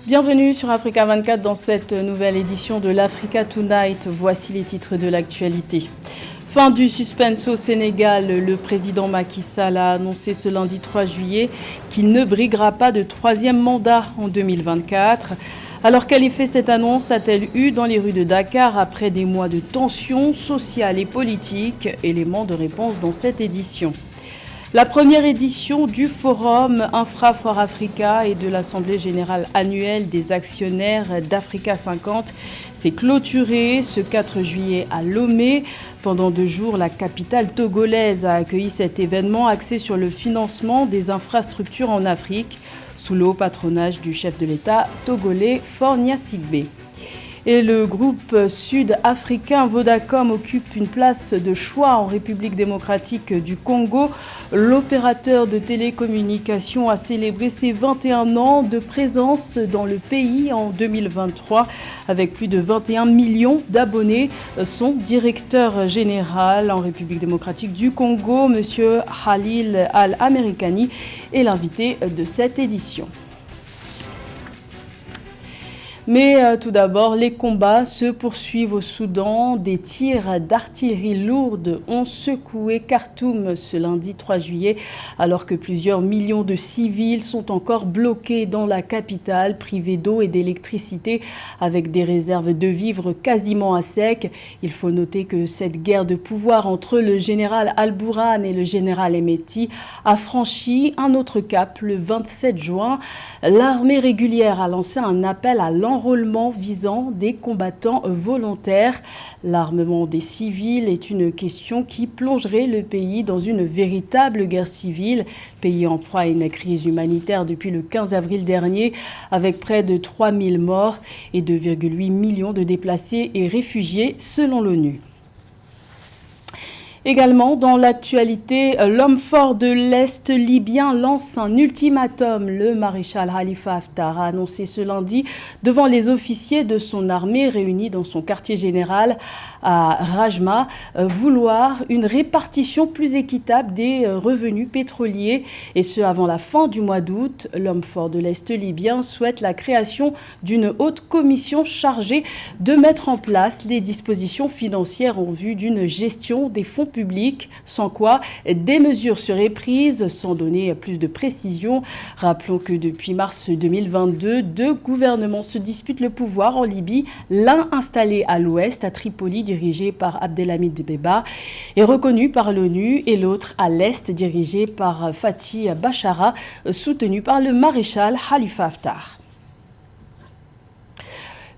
Bienvenue sur Africa 24 dans cette nouvelle édition de l'Africa Tonight. Voici les titres de l'actualité. Fin du suspense au Sénégal, le président Macky Sall a annoncé ce lundi 3 juillet qu'il ne briguera pas de troisième mandat en 2024. Alors quel effet cette annonce a-t-elle eu dans les rues de Dakar après des mois de tensions sociales et politiques? Élément de réponse dans cette édition. La première édition du forum Infra for Africa et de l'Assemblée générale annuelle des actionnaires d'Africa 50 s'est clôturée ce 4 juillet à Lomé. Pendant 2 jours, la capitale togolaise a accueilli cet événement axé sur le financement des infrastructures en Afrique sous le haut patronage du chef de l'État togolais Faure Gnassingbé. Et le groupe sud-africain Vodacom occupe une place de choix en République démocratique du Congo. L'opérateur de télécommunications a célébré ses 21 ans de présence dans le pays en 2023 avec plus de 21 millions d'abonnés. Son directeur général en République démocratique du Congo, M. Khalil Al-Amerikani, est l'invité de cette édition. Mais tout d'abord, les combats se poursuivent au Soudan. Des tirs d'artillerie lourde ont secoué Khartoum ce lundi 3 juillet, alors que plusieurs millions de civils sont encore bloqués dans la capitale, privés d'eau et d'électricité, avec des réserves de vivres quasiment à sec. Il faut noter que cette guerre de pouvoir entre le général Al-Bourhan et le général Hemeti a franchi un autre cap le 27 juin. L'armée régulière a lancé un appel à l'enrôlement visant des combattants volontaires. L'armement des civils est une question qui plongerait le pays dans une véritable guerre civile, pays en proie à une crise humanitaire depuis le 15 avril dernier, avec près de 3000 morts et 2,8 millions de déplacés et réfugiés selon l'ONU. Également, dans l'actualité, l'homme fort de l'Est libyen lance un ultimatum. Le maréchal Khalifa Haftar a annoncé ce lundi devant les officiers de son armée réunis dans son quartier général à Rajma vouloir une répartition plus équitable des revenus pétroliers. Et ce, avant la fin du mois d'août. L'homme fort de l'Est libyen souhaite la création d'une haute commission chargée de mettre en place les dispositions financières en vue d'une gestion des fonds public, sans quoi des mesures seraient prises, sans donner plus de précision. Rappelons que depuis mars 2022, 2 gouvernements se disputent le pouvoir en Libye, l'un installé à l'ouest, à Tripoli, dirigé par Abdelhamid Dbeiba, et reconnu par l'ONU, et l'autre à l'est, dirigé par Fathi Bashara, soutenu par le maréchal Khalifa Haftar.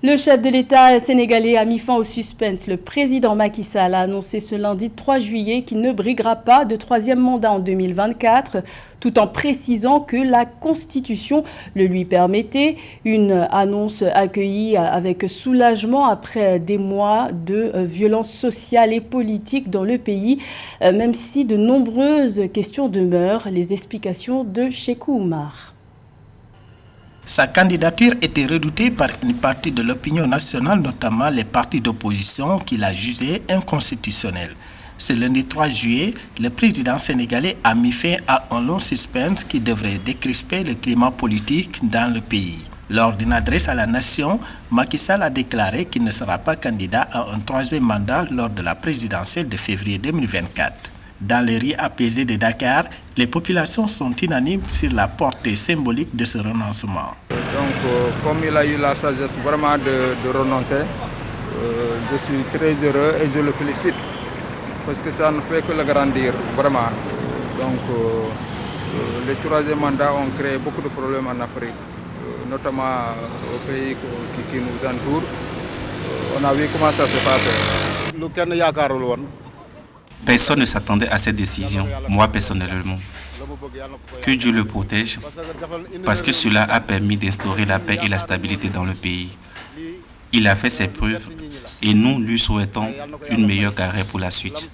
Le chef de l'État sénégalais a mis fin au suspense. Le président Macky Sall a annoncé ce lundi 3 juillet qu'il ne briguera pas de troisième mandat en 2024, tout en précisant que la Constitution le lui permettait. Une annonce accueillie avec soulagement après des mois de violences sociales et politiques dans le pays, même si de nombreuses questions demeurent. Les explications de Chekou Oumar. Sa candidature était redoutée par une partie de l'opinion nationale, notamment les partis d'opposition, qui l'a jugée inconstitutionnelle. Ce lundi 3 juillet, le président sénégalais a mis fin à un long suspense qui devrait décrisper le climat politique dans le pays. Lors d'une adresse à la nation, Macky Sall a déclaré qu'il ne sera pas candidat à un troisième mandat lors de la présidentielle de février 2024. Dans les rues apaisées de Dakar, les populations sont unanimes sur la portée symbolique de ce renoncement. Donc, comme il a eu la sagesse vraiment de renoncer, je suis très heureux et je le félicite parce que ça ne fait que le grandir, vraiment. Donc, les troisième mandats ont créé beaucoup de problèmes en Afrique, notamment aux pays qui nous entourent. On a vu comment ça se passe. Personne ne s'attendait à cette décision, moi personnellement. Que Dieu le protège, parce que cela a permis d'instaurer la paix et la stabilité dans le pays. Il a fait ses preuves et nous lui souhaitons une meilleure carrière pour la suite.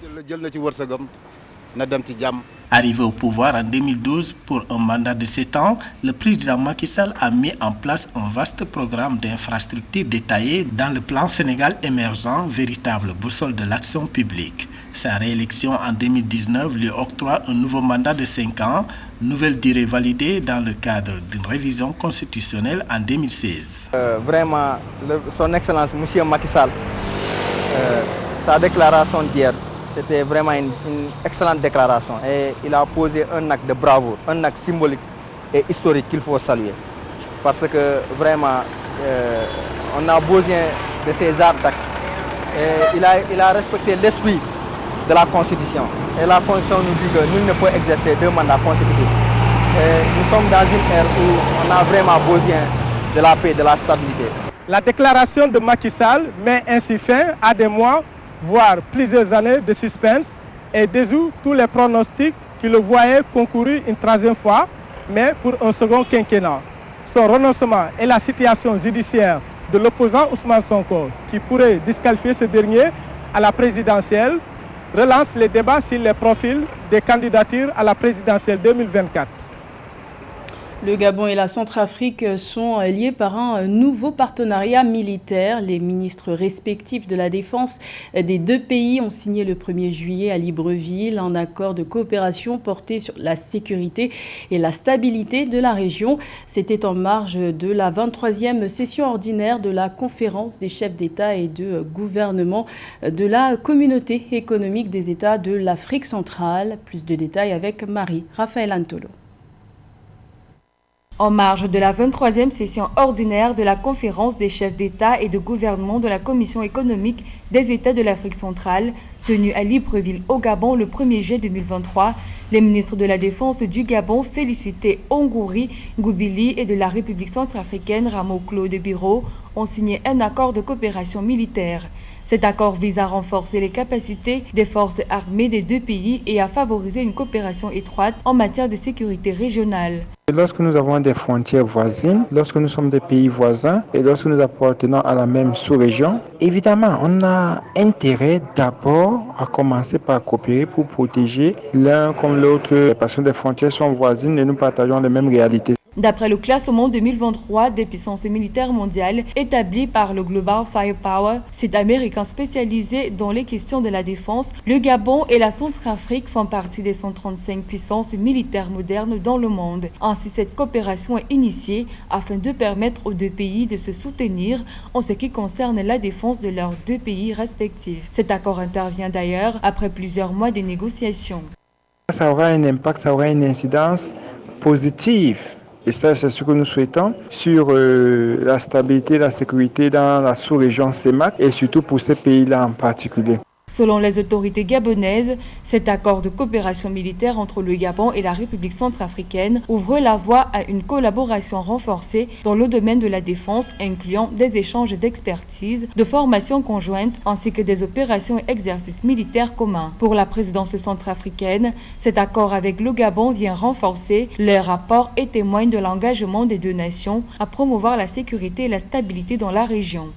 Arrivé au pouvoir en 2012 pour un mandat de 7 ans, le président Macky Sall a mis en place un vaste programme d'infrastructures détaillé dans le plan Sénégal émergent, véritable boussole de l'action publique. Sa réélection en 2019 lui octroie un nouveau mandat de 5 ans, nouvelle durée validée dans le cadre d'une révision constitutionnelle en 2016. Vraiment, son Excellence, M. Macky Sall, sa déclaration d'hier, c'était vraiment une excellente déclaration et il a posé un acte de bravoure, un acte symbolique et historique qu'il faut saluer. Parce que vraiment, on a besoin de ces actes. Et il a respecté l'esprit de la Constitution. Et la Constitution nous dit que nul ne peut exercer 2 mandats consécutifs. Et nous sommes dans une ère où on a vraiment besoin de la paix, de la stabilité. La déclaration de Macky Sall met ainsi fin à des mois, voire plusieurs années de suspense et déjoue tous les pronostics qui le voyaient concourir une 3e fois, mais pour un second quinquennat. Son renoncement et la situation judiciaire de l'opposant Ousmane Sonko, qui pourrait disqualifier ce dernier à la présidentielle, relance les débats sur les profils des candidatures à la présidentielle 2024. Le Gabon et la Centrafrique sont liés par un nouveau partenariat militaire. Les ministres respectifs de la Défense des 2 pays ont signé le 1er juillet à Libreville un accord de coopération porté sur la sécurité et la stabilité de la région. C'était en marge de la 23e session ordinaire de la conférence des chefs d'État et de gouvernement de la communauté économique des États de l'Afrique centrale. Plus de détails avec Marie-Raphaël Antolo. En marge de la 23e session ordinaire de la conférence des chefs d'État et de gouvernement de la Commission économique des États de l'Afrique centrale, tenue à Libreville au Gabon le 1er juillet 2023, les ministres de la Défense du Gabon félicités Ongouri Ngoubili et de la République centrafricaine Ramo Claude Biro ont signé un accord de coopération militaire. Cet accord vise à renforcer les capacités des forces armées des 2 pays et à favoriser une coopération étroite en matière de sécurité régionale. Lorsque nous avons des frontières voisines, lorsque nous sommes des pays voisins et lorsque nous appartenons à la même sous-région, évidemment, on a intérêt d'abord à commencer par coopérer pour protéger l'un comme l'autre parce que les frontières sont voisines et nous partageons les mêmes réalités. D'après le classement 2023 des puissances militaires mondiales établi par le Global Firepower, site américain spécialisé dans les questions de la défense, le Gabon et la Centrafrique font partie des 135 puissances militaires modernes dans le monde. Ainsi, cette coopération est initiée afin de permettre aux 2 pays de se soutenir en ce qui concerne la défense de leurs 2 pays respectifs. Cet accord intervient d'ailleurs après plusieurs mois de négociations. Ça aura un impact, ça aura une incidence positive. Et ça, c'est ce que nous souhaitons sur la stabilité et la sécurité dans la sous-région CEMAC et surtout pour ces pays-là en particulier. Selon les autorités gabonaises, cet accord de coopération militaire entre le Gabon et la République centrafricaine ouvre la voie à une collaboration renforcée dans le domaine de la défense, incluant des échanges d'expertise, de formations conjointes ainsi que des opérations et exercices militaires communs. Pour la présidence centrafricaine, cet accord avec le Gabon vient renforcer les rapports et témoigne de l'engagement des 2 nations à promouvoir la sécurité et la stabilité dans la région.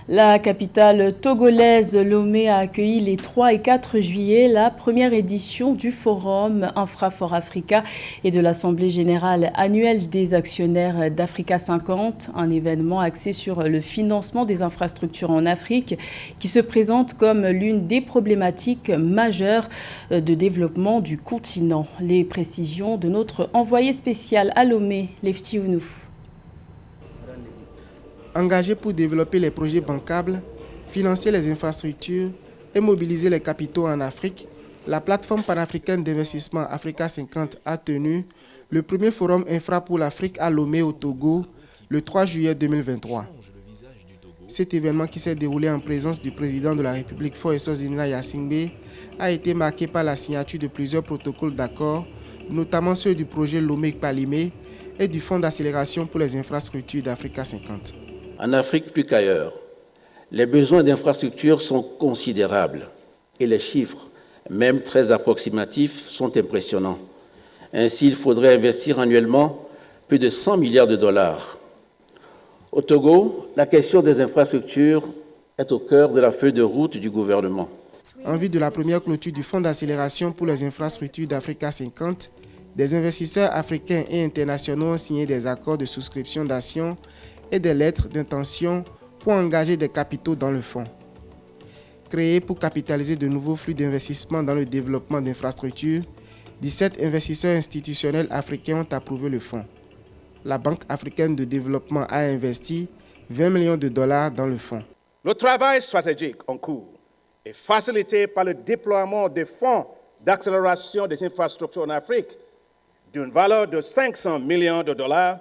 La capitale togolaise Lomé a accueilli les 3 et 4 juillet la première édition du Forum Infrafor Africa et de l'Assemblée générale annuelle des actionnaires d'Africa 50, un événement axé sur le financement des infrastructures en Afrique qui se présente comme l'une des problématiques majeures de développement du continent. Les précisions de notre envoyé spécial à Lomé, Lefti Ounou. Engagé pour développer les projets bancables, financer les infrastructures et mobiliser les capitaux en Afrique, la plateforme panafricaine d'investissement Africa 50 a tenu le premier forum infra pour l'Afrique à Lomé au Togo le 3 juillet 2023. Cet événement qui s'est déroulé en présence du président de la République Foyeso-Zimina Yasingbe a été marqué par la signature de plusieurs protocoles d'accord, notamment ceux du projet Lomé-Palimé et du Fonds d'accélération pour les infrastructures d'Africa 50. En Afrique plus qu'ailleurs, les besoins d'infrastructures sont considérables et les chiffres, même très approximatifs, sont impressionnants. Ainsi, il faudrait investir annuellement plus de 100 milliards de dollars. Au Togo, la question des infrastructures est au cœur de la feuille de route du gouvernement. En vue de la première clôture du Fonds d'accélération pour les infrastructures d'Africa 50, des investisseurs africains et internationaux ont signé des accords de souscription d'actions et des lettres d'intention pour engager des capitaux dans le fonds. Créé pour capitaliser de nouveaux flux d'investissement dans le développement d'infrastructures, 17 investisseurs institutionnels africains ont approuvé le fonds. La Banque africaine de développement a investi 20 millions de dollars dans le fonds. Le travail stratégique en cours est facilité par le déploiement des fonds d'accélération des infrastructures en Afrique d'une valeur de 500 millions de dollars,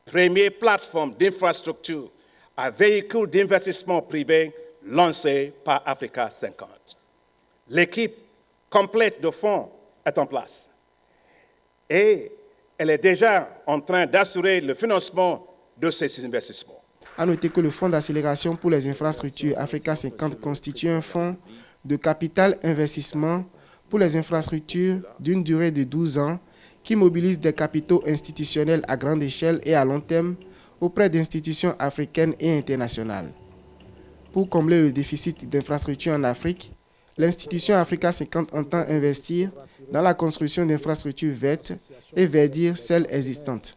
première plateforme d'infrastructure à véhicules d'investissement privé lancée par Africa 50. L'équipe complète de fonds est en place et elle est déjà en train d'assurer le financement de ces investissements. À noter que le Fonds d'accélération pour les infrastructures Africa 50 constitue un fonds de capital investissement pour les infrastructures d'une durée de 12 ans qui mobilise des capitaux institutionnels à grande échelle et à long terme auprès d'institutions africaines et internationales. Pour combler le déficit d'infrastructures en Afrique, l'institution Africa 50 entend investir dans la construction d'infrastructures vertes et verdir celles existantes.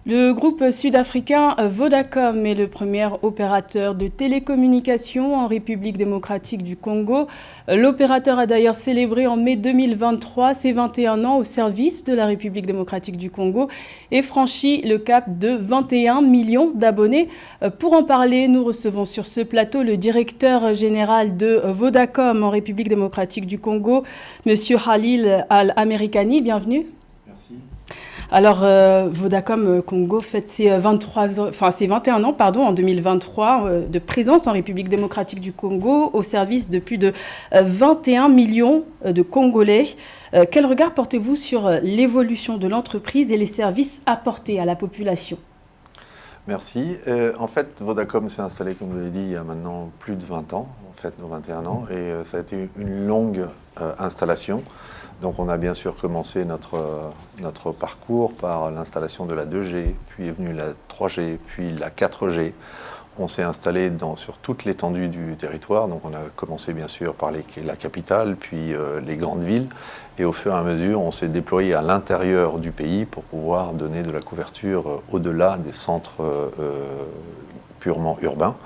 Le groupe sud-africain Vodacom est le premier opérateur de télécommunications en République démocratique du Congo. L'opérateur a d'ailleurs célébré en mai 2023 ses 21 ans au service de la République démocratique du Congo et franchi le cap de 21 millions d'abonnés. Pour en parler, nous recevons sur ce plateau le directeur général de Vodacom en République démocratique du Congo, M. Khalil Al-Amerikani. Bienvenue. Alors, Vodacom Congo fête ses 21 ans en 2023 de présence en République démocratique du Congo au service de plus de 21 millions de Congolais. Quel regard portez-vous sur l'évolution de l'entreprise et les services apportés à la population ? Merci. En fait, Vodacom s'est installé, comme vous l'avez dit, il y a maintenant plus de 20 ans, en fait, nos 21 ans, et ça a été une longue installation. Donc on a bien sûr commencé notre parcours par l'installation de la 2G, puis est venue la 3G, puis la 4G. On s'est installé sur toute l'étendue du territoire. Donc on a commencé bien sûr par la capitale, puis les grandes villes. Et au fur et à mesure, on s'est déployé à l'intérieur du pays pour pouvoir donner de la couverture au-delà des centres purement urbains.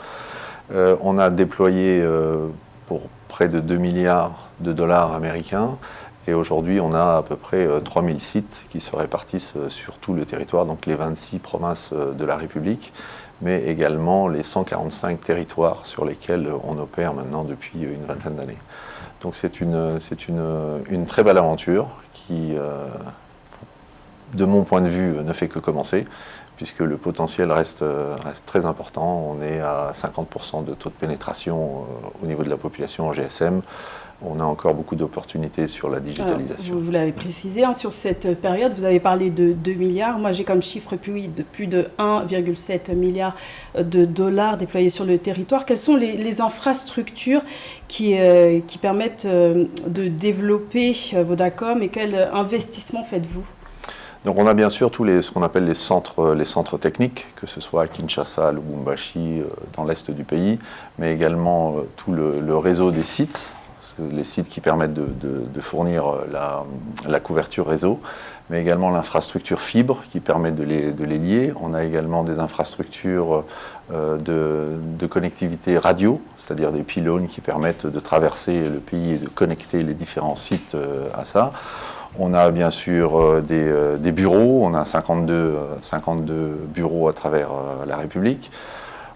On a déployé pour près de 2 milliards de dollars américains. Et aujourd'hui, on a à peu près 3000 sites qui se répartissent sur tout le territoire, donc les 26 provinces de la République, mais également les 145 territoires sur lesquels on opère maintenant depuis une vingtaine d'années. Donc c'est une très belle aventure qui, de mon point de vue, ne fait que commencer, puisque le potentiel reste très important. On est à 50% de taux de pénétration au niveau de la population en GSM. On a encore beaucoup d'opportunités sur la digitalisation. Alors, vous l'avez précisé, sur cette période, vous avez parlé de 2 milliards. Moi, j'ai comme chiffre de plus de 1,7 milliard de dollars déployés sur le territoire. Quelles sont les infrastructures qui permettent de développer Vodacom et quel investissement faites-vous ? Donc on a bien sûr tous ce qu'on appelle les centres techniques, que ce soit à Kinshasa, Lubumbashi, dans l'est du pays, mais également tout le réseau des sites, les sites qui permettent de fournir la couverture réseau, mais également l'infrastructure fibre qui permet de les lier. On a également des infrastructures de connectivité radio, c'est-à-dire des pylônes qui permettent de traverser le pays et de connecter les différents sites à ça. On a bien sûr des bureaux, on a 52 bureaux à travers la République.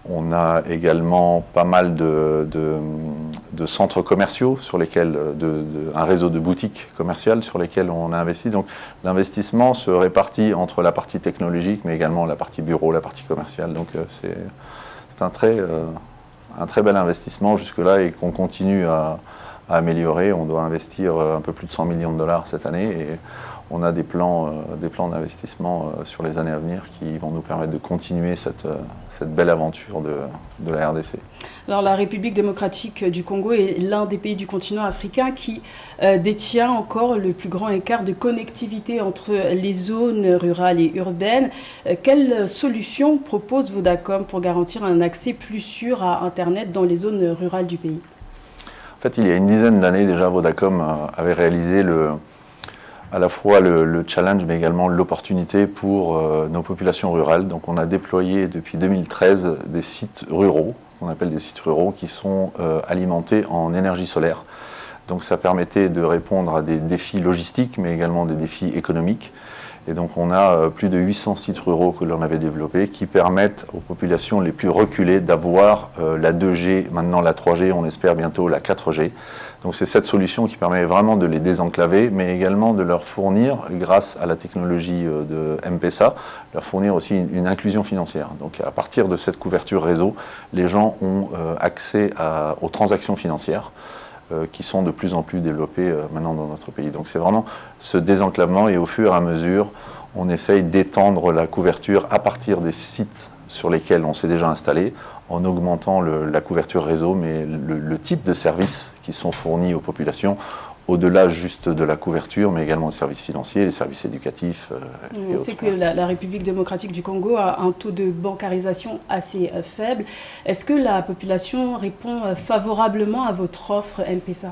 On a également pas mal de centres commerciaux sur lesquels, un réseau de boutiques commerciales sur lesquelles on a investi. Donc l'investissement se répartit entre la partie technologique, mais également la partie bureau, la partie commerciale. Donc c'est un très bel investissement jusque-là et qu'on continue à améliorer. On doit investir un peu plus de 100 millions de dollars cette année et on a des plans d'investissement sur les années à venir qui vont nous permettre de continuer cette belle aventure de la RDC. Alors la République démocratique du Congo est l'un des pays du continent africain qui détient encore le plus grand écart de connectivité entre les zones rurales et urbaines. Quelle solution propose Vodacom pour garantir un accès plus sûr à Internet dans les zones rurales du pays ? En fait, il y a une dizaine d'années déjà, Vodacom avait réalisé à la fois le challenge, mais également l'opportunité pour nos populations rurales. Donc on a déployé depuis 2013 des sites ruraux, qu'on appelle des sites ruraux, qui sont alimentés en énergie solaire. Donc ça permettait de répondre à des défis logistiques, mais également des défis économiques. Et donc on a plus de 800 sites ruraux que l'on avait développés qui permettent aux populations les plus reculées d'avoir la 2G, maintenant la 3G, on espère bientôt la 4G. Donc c'est cette solution qui permet vraiment de les désenclaver, mais également de leur fournir, grâce à la technologie de M-Pesa, leur fournir aussi une inclusion financière. Donc à partir de cette couverture réseau, les gens ont accès aux transactions financières qui sont de plus en plus développées maintenant dans notre pays. Donc c'est vraiment ce désenclavement, et au fur et à mesure, on essaye d'étendre la couverture à partir des sites sur lesquels on s'est déjà installé, en augmentant la couverture réseau, mais le type de services qui sont fournis aux populations, au-delà juste de la couverture, mais également les services financiers, les services éducatifs. On sait que la République démocratique du Congo a un taux de bancarisation assez faible. Est-ce que la population répond favorablement à votre offre M-Pesa ?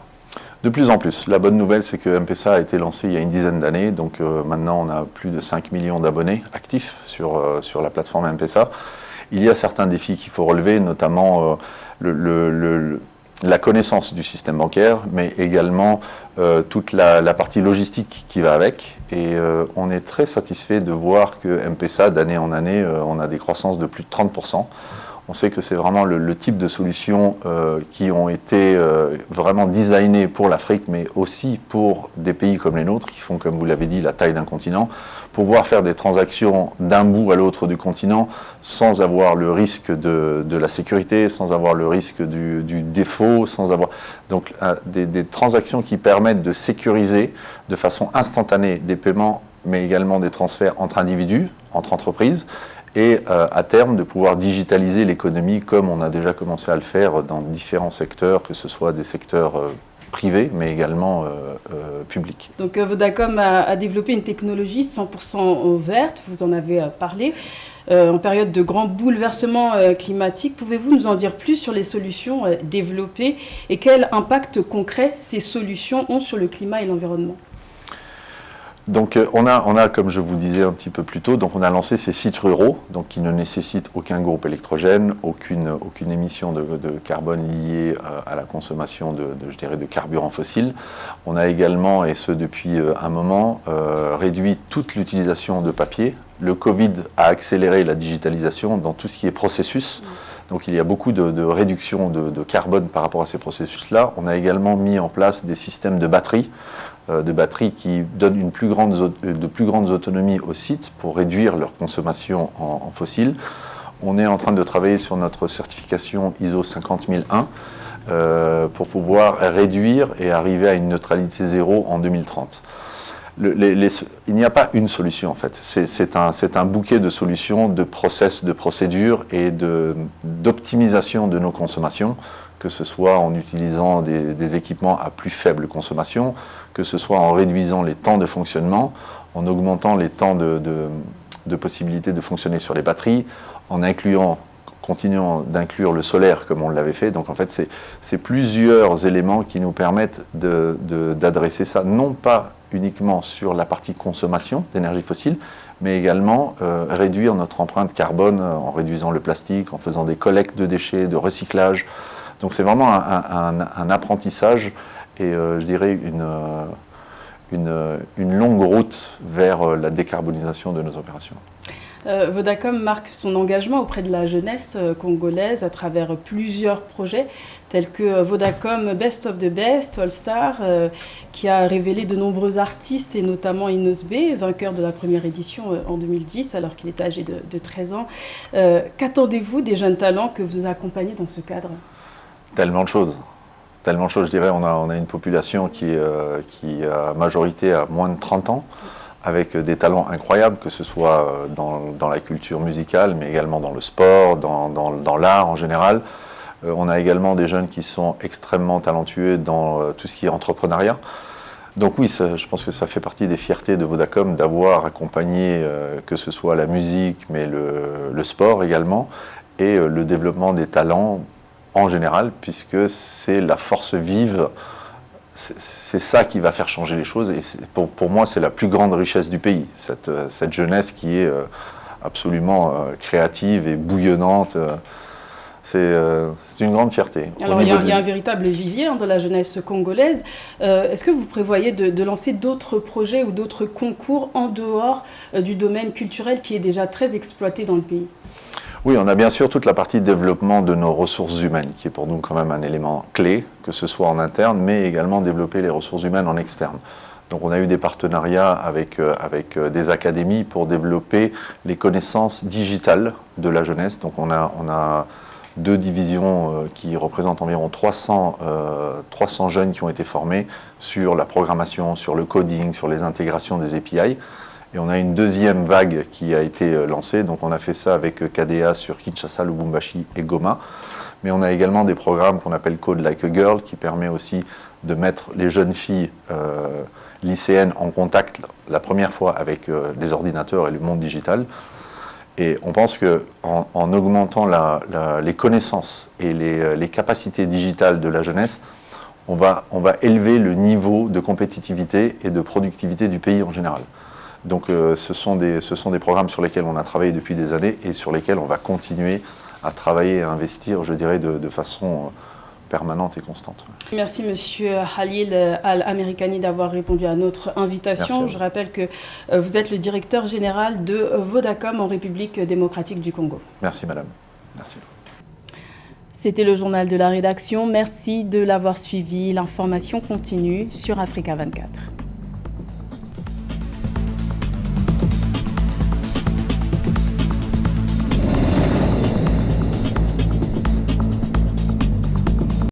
De plus en plus. La bonne nouvelle, c'est que M-Pesa a été lancé il y a une dizaine d'années, donc maintenant on a plus de 5 millions d'abonnés actifs sur la plateforme M-Pesa. Il y a certains défis qu'il faut relever, notamment la connaissance du système bancaire, mais également toute la partie logistique qui va avec. Et on est très satisfait de voir que M-Pesa, d'année en année, on a des croissances de plus de 30%. On sait que c'est vraiment le type de solutions qui ont été vraiment designées pour l'Afrique, mais aussi pour des pays comme les nôtres, qui font, comme vous l'avez dit, la taille d'un continent, pour pouvoir faire des transactions d'un bout à l'autre du continent sans avoir le risque de la sécurité, sans avoir le risque du défaut, sans avoir... Donc des transactions qui permettent de sécuriser de façon instantanée des paiements, mais également des transferts entre individus, entre entreprises, et à terme de pouvoir digitaliser l'économie comme on a déjà commencé à le faire dans différents secteurs, que ce soit des secteurs privés, mais également publics. Donc Vodacom a développé une technologie 100% verte, vous en avez parlé, en période de grands bouleversements climatiques. Pouvez-vous nous en dire plus sur les solutions développées et quel impact concret ces solutions ont sur le climat et l'environnement ? Donc on a, comme je vous disais un petit peu plus tôt, donc on a lancé ces sites ruraux, donc qui ne nécessitent aucun groupe électrogène, aucune émission de carbone liée à la consommation de carburants fossiles. On a également, et ce depuis un moment, réduit toute l'utilisation de papier. Le Covid a accéléré la digitalisation dans tout ce qui est processus. Donc il y a beaucoup de réduction de carbone par rapport à ces processus-là. On a également mis en place des systèmes de batteries qui donnent de plus grandes autonomies aux sites pour réduire leur consommation en fossiles. On est en train de travailler sur notre certification ISO 50001 pour pouvoir réduire et arriver à une neutralité zéro en 2030. Il n'y a pas une solution en fait, c'est un bouquet de solutions, de process, de procédures et d'optimisation de nos consommations, que ce soit en utilisant des équipements à plus faible consommation, que ce soit en réduisant les temps de fonctionnement, en augmentant les temps de possibilité de fonctionner sur les batteries, en continuant d'inclure le solaire comme on l'avait fait. Donc en fait, c'est plusieurs éléments qui nous permettent d'adresser ça, non pas uniquement sur la partie consommation d'énergie fossile, mais également réduire notre empreinte carbone en réduisant le plastique, en faisant des collectes de déchets, de recyclage. Donc c'est vraiment un apprentissage et je dirais une longue route vers la décarbonisation de nos opérations. Vodacom marque son engagement auprès de la jeunesse congolaise à travers plusieurs projets tels que Vodacom Best of the Best, All Star, qui a révélé de nombreux artistes et notamment Inosbe, vainqueur de la première édition en 2010 alors qu'il était âgé de 13 ans. Qu'attendez-vous des jeunes talents que vous accompagnez dans ce cadre ? Tellement de choses. Je dirais, on a une population qui a majorité à moins de 30 ans, avec des talents incroyables, que ce soit dans la culture musicale, mais également dans le sport, dans l'art en général. On a également des jeunes qui sont extrêmement talentueux dans tout ce qui est entrepreneuriat. Donc oui, je pense que ça fait partie des fiertés de Vodacom d'avoir accompagné, que ce soit la musique, mais le sport également, et le développement des talents en général, puisque c'est la force vive c'est ça qui va faire changer les choses. Et pour moi, c'est la plus grande richesse du pays, cette jeunesse qui est absolument créative et bouillonnante. C'est une grande fierté. Alors, il y a un véritable vivier de la jeunesse congolaise. Est-ce que vous prévoyez de lancer d'autres projets ou d'autres concours en dehors du domaine culturel qui est déjà très exploité dans le pays ? Oui, on a bien sûr toute la partie développement de nos ressources humaines, qui est pour nous quand même un élément clé, que ce soit en interne, mais également développer les ressources humaines en externe. Donc on a eu des partenariats avec des académies pour développer les connaissances digitales de la jeunesse. Donc on a 2 divisions qui représentent environ 300 jeunes qui ont été formés sur la programmation, sur le coding, sur les intégrations des API. Et on a une deuxième vague qui a été lancée. Donc on a fait ça avec KDA sur Kinshasa, Lubumbashi et Goma. Mais on a également des programmes qu'on appelle Code Like a Girl, qui permet aussi de mettre les jeunes filles lycéennes en contact la première fois avec les ordinateurs et le monde digital. Et on pense qu'en augmentant les connaissances et les capacités digitales de la jeunesse, on va élever le niveau de compétitivité et de productivité du pays en général. Donc ce sont des programmes sur lesquels on a travaillé depuis des années et sur lesquels on va continuer à travailler et à investir, je dirais, de façon permanente et constante. Merci Monsieur Khalil Al-Amerikani d'avoir répondu à notre invitation. Je rappelle que vous êtes le directeur général de Vodacom en République démocratique du Congo. Merci Madame. Merci. C'était le journal de la rédaction. Merci de l'avoir suivi. L'information continue sur Africa 24.